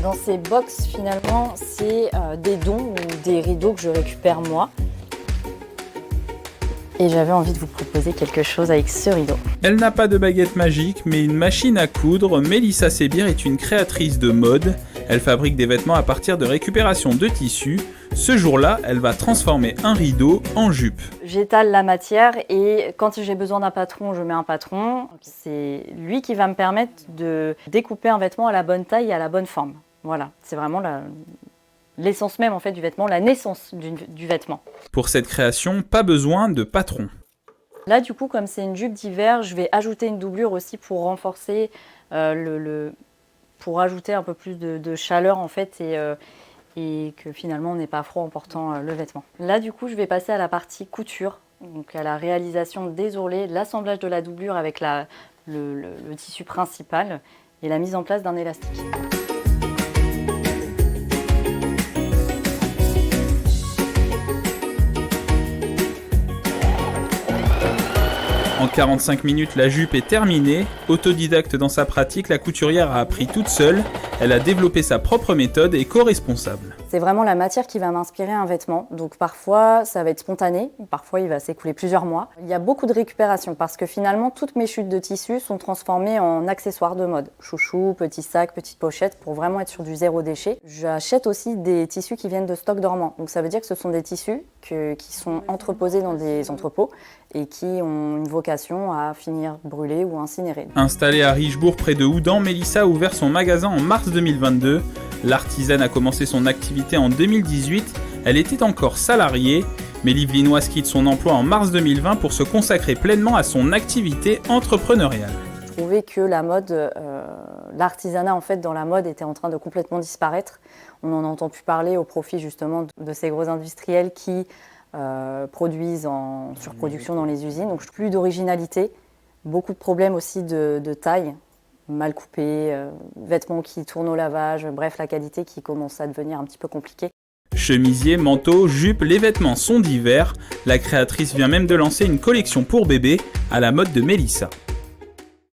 Dans ces box, finalement, c'est des dons ou des rideaux que je récupère moi. Et j'avais envie de vous proposer quelque chose avec ce rideau. Elle n'a pas de baguette magique, mais une machine à coudre. Mélissa Sébir est une créatrice de mode. Elle fabrique des vêtements à partir de récupération de tissus. Ce jour-là, elle va transformer un rideau en jupe. J'étale la matière et quand j'ai besoin d'un patron, je mets un patron. C'est lui qui va me permettre de découper un vêtement à la bonne taille et à la bonne forme. Voilà, c'est vraiment l'essence même en fait du vêtement, la naissance du vêtement. Pour cette création, pas besoin de patron. Là du coup, comme c'est une jupe d'hiver, je vais ajouter une doublure aussi pour renforcer pour ajouter un peu plus de chaleur en fait et que finalement on n'ait pas froid en portant le vêtement. Là du coup, je vais passer à la partie couture, donc à la réalisation des ourlets, l'assemblage de la doublure avec le tissu principal et la mise en place d'un élastique. En 45 minutes, la jupe est terminée. Autodidacte dans sa pratique, la couturière a appris toute seule. Elle a développé sa propre méthode et co-responsable. C'est vraiment la matière qui va m'inspirer un vêtement. Donc parfois, ça va être spontané. Parfois, il va s'écouler plusieurs mois. Il y a beaucoup de récupération parce que finalement, toutes mes chutes de tissu sont transformées en accessoires de mode. Chouchou, petits sacs, petites pochettes pour vraiment être sur du zéro déchet. J'achète aussi des tissus qui viennent de stock dormant. Donc ça veut dire que ce sont des tissus qui sont entreposés dans des entrepôts et qui ont une vocation à finir brûlés ou incinérés. Installée à Richebourg près de Houdan, Mélissa a ouvert son magasin en mars 2022. L'artisane a commencé son activité en 2018. Elle était encore salariée, mais l'Yvelinoise quitte son emploi en mars 2020 pour se consacrer pleinement à son activité entrepreneuriale. Je trouvais que la mode, l'artisanat en fait dans la mode était en train de complètement disparaître. On n'en entend plus parler au profit justement de ces gros industriels qui produisent en surproduction dans les usines. Donc plus d'originalité, beaucoup de problèmes aussi de taille, mal coupés, vêtements qui tournent au lavage, bref la qualité qui commence à devenir un petit peu compliquée. Chemisiers, manteaux, jupes, les vêtements sont divers. La créatrice vient même de lancer une collection pour bébés à la mode de Mélissa.